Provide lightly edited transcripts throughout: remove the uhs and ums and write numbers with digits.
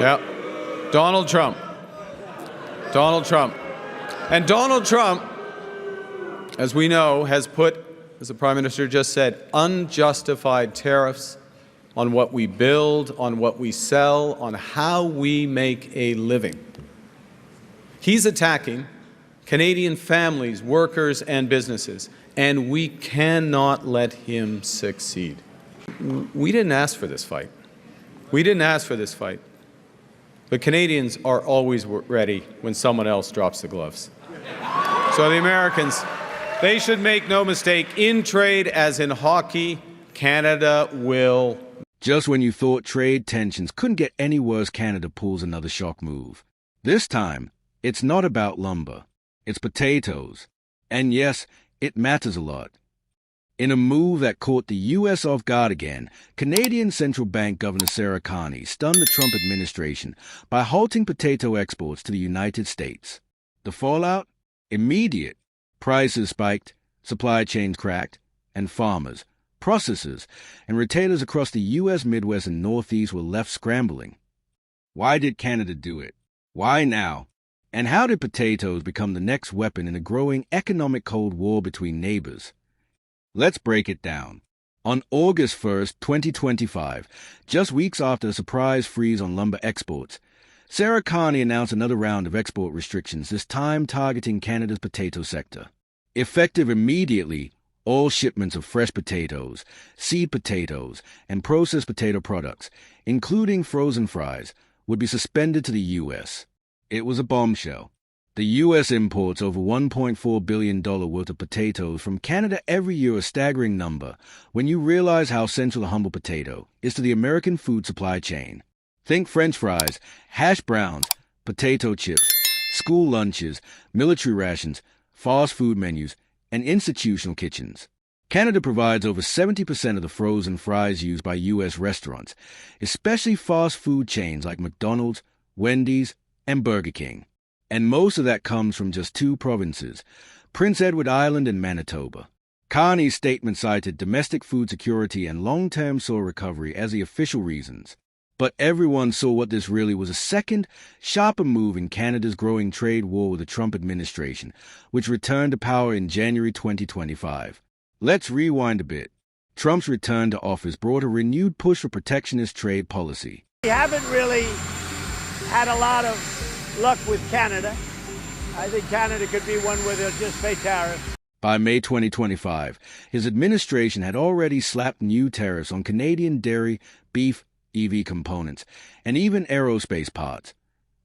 Yeah. Donald Trump. Donald Trump. And Donald Trump, as we know, has put, as the Prime Minister just said, unjustified tariffs on what we build, on what we sell, on how we make a living. He's attacking Canadian families, workers, and businesses, and we cannot let him succeed. We didn't ask for this fight. We didn't ask for this fight. But Canadians are always ready when someone else drops the gloves. So the Americans, they should make no mistake, in trade as in hockey, Canada will. Just when you thought trade tensions couldn't get any worse, Canada pulls another shock move. This time, it's not about lumber. It's potatoes. And yes, it matters a lot. In a move that caught the U.S. off guard again, Canadian Central Bank Governor Mark Carney stunned the Trump administration by halting potato exports to the United States. The fallout? Immediate. Prices spiked, supply chains cracked, and farmers, processors, and retailers across the U.S. Midwest and Northeast were left scrambling. Why did Canada do it? Why now? And how did potatoes become the next weapon in a growing economic Cold War between neighbors? Let's break it down. On August 1st, 2025, just weeks after a surprise freeze on lumber exports, Mark Carney announced another round of export restrictions, this time targeting Canada's potato sector. Effective immediately, all shipments of fresh potatoes, seed potatoes, and processed potato products, including frozen fries, would be suspended to the U.S. It was a bombshell. The U.S. imports over $1.4 billion worth of potatoes from Canada every year, a staggering number when you realize how central the humble potato is to the American food supply chain. Think French fries, hash browns, potato chips, school lunches, military rations, fast food menus, and institutional kitchens. Canada provides over 70% of the frozen fries used by U.S. restaurants, especially fast food chains like McDonald's, Wendy's, and Burger King. And most of that comes from just two provinces, Prince Edward Island and Manitoba. Carney's statement cited domestic food security and long-term soil recovery as the official reasons. But everyone saw what this really was: a second, sharper move in Canada's growing trade war with the Trump administration, which returned to power in January 2025. Let's rewind a bit. Trump's return to office brought a renewed push for protectionist trade policy. We haven't really had a lot of luck with Canada. I think Canada could be one where they'll just pay tariffs. By May 2025, his administration had already slapped new tariffs on Canadian dairy, beef, EV components, and even aerospace parts,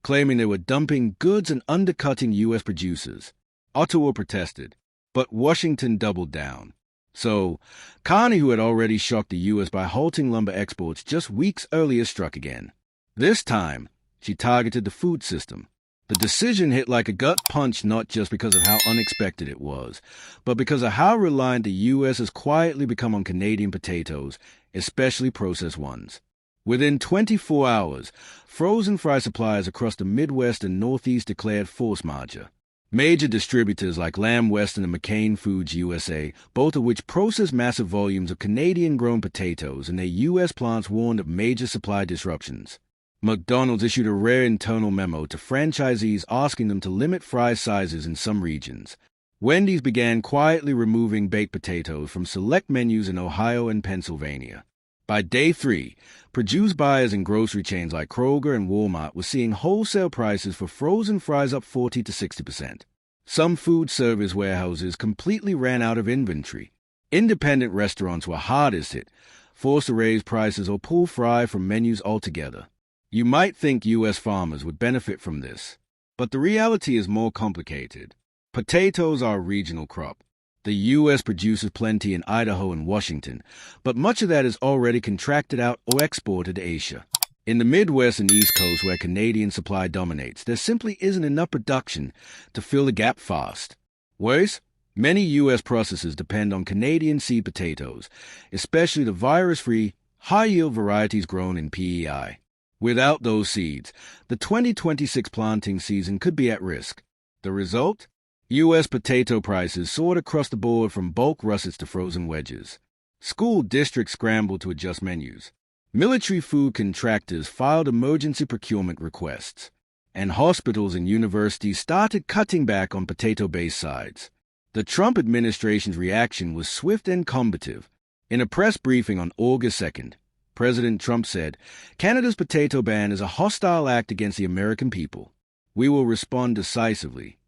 claiming they were dumping goods and undercutting U.S. producers. Ottawa protested, but Washington doubled down. So, Carney, who had already shocked the U.S. by halting lumber exports just weeks earlier, struck again. This time, she targeted the food system. The decision hit like a gut punch, not just because of how unexpected it was, but because of how reliant the U.S. has quietly become on Canadian potatoes, especially processed ones. Within 24 hours, frozen fry suppliers across the Midwest and Northeast declared force majeure. Major distributors like Lamb Weston and McCain Foods USA, both of which process massive volumes of Canadian-grown potatoes in their U.S. plants, warned of major supply disruptions. McDonald's issued a rare internal memo to franchisees asking them to limit fry sizes in some regions. Wendy's began quietly removing baked potatoes from select menus in Ohio and Pennsylvania. By day 3, produce buyers in grocery chains like Kroger and Walmart were seeing wholesale prices for frozen fries up 40 to 60%. Some food service warehouses completely ran out of inventory. Independent restaurants were hardest hit, forced to raise prices or pull fry from menus altogether. You might think U.S. farmers would benefit from this, but the reality is more complicated. Potatoes are a regional crop. The U.S. produces plenty in Idaho and Washington, but much of that is already contracted out or exported to Asia. In the Midwest and East Coast, where Canadian supply dominates, there simply isn't enough production to fill the gap fast. Worse, many U.S. processors depend on Canadian seed potatoes, especially the virus-free, high-yield varieties grown in PEI. Without those seeds, the 2026 planting season could be at risk. The result? U.S. potato prices soared across the board, from bulk russets to frozen wedges. School districts scrambled to adjust menus. Military food contractors filed emergency procurement requests, and hospitals and universities started cutting back on potato-based sides. The Trump administration's reaction was swift and combative. In a press briefing on August 2nd, President Trump said, "Canada's potato ban is a hostile act against the American people. We will respond decisively."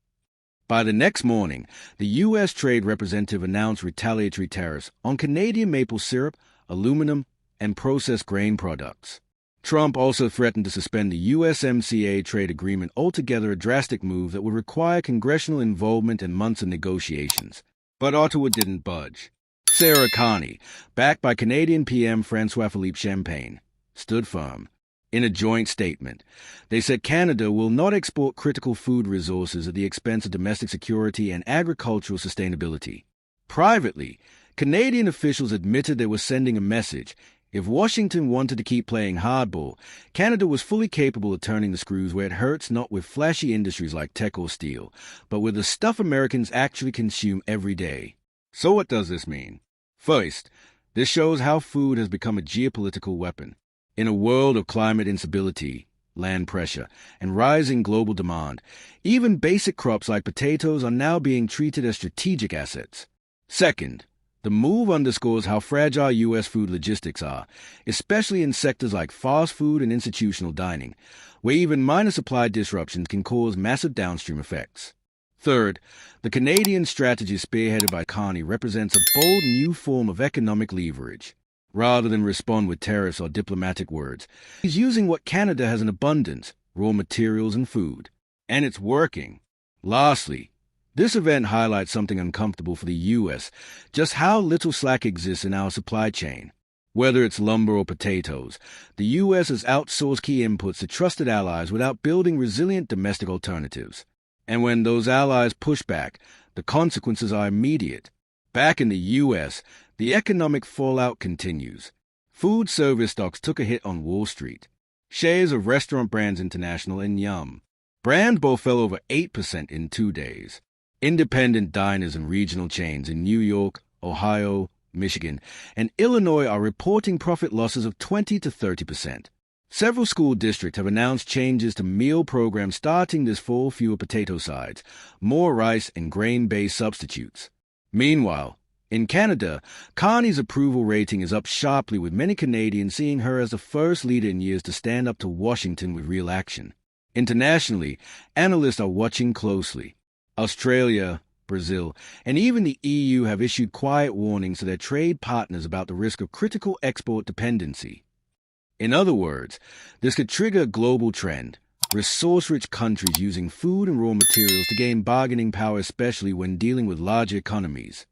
By the next morning, the U.S. Trade Representative announced retaliatory tariffs on Canadian maple syrup, aluminum, and processed grain products. Trump also threatened to suspend the USMCA trade agreement altogether, a drastic move that would require congressional involvement and months of negotiations. But Ottawa didn't budge. Mark Carney, backed by Canadian PM François-Philippe Champagne, stood firm. In a joint statement, they said Canada will not export critical food resources at the expense of domestic security and agricultural sustainability. Privately, Canadian officials admitted they were sending a message. If Washington wanted to keep playing hardball, Canada was fully capable of turning the screws where it hurts, not with flashy industries like tech or steel, but with the stuff Americans actually consume every day. So what does this mean? First, this shows how food has become a geopolitical weapon. In a world of climate instability, land pressure, and rising global demand, even basic crops like potatoes are now being treated as strategic assets. Second, the move underscores how fragile U.S. food logistics are, especially in sectors like fast food and institutional dining, where even minor supply disruptions can cause massive downstream effects. Third, the Canadian strategy spearheaded by Carney represents a bold new form of economic leverage. Rather than respond with tariffs or diplomatic words, he's using what Canada has in abundance, raw materials and food. And it's working. Lastly, this event highlights something uncomfortable for the U.S., just how little slack exists in our supply chain. Whether it's lumber or potatoes, the U.S. has outsourced key inputs to trusted allies without building resilient domestic alternatives. And when those allies push back, the consequences are immediate. Back in the U.S., the economic fallout continues. Food service stocks took a hit on Wall Street. Shares of Restaurant Brands International and Yum! Brand both fell over 8% in 2 days. Independent diners and regional chains in New York, Ohio, Michigan, and Illinois are reporting profit losses of 20 to 30%. Several school districts have announced changes to meal programs starting this fall: fewer potato sides, more rice and grain-based substitutes. Meanwhile, in Canada, Carney's approval rating is up sharply, with many Canadians seeing her as the first leader in years to stand up to Washington with real action. Internationally, analysts are watching closely. Australia, Brazil, and even the EU have issued quiet warnings to their trade partners about the risk of critical export dependency. In other words, this could trigger a global trend: resource-rich countries using food and raw materials to gain bargaining power, especially when dealing with larger economies.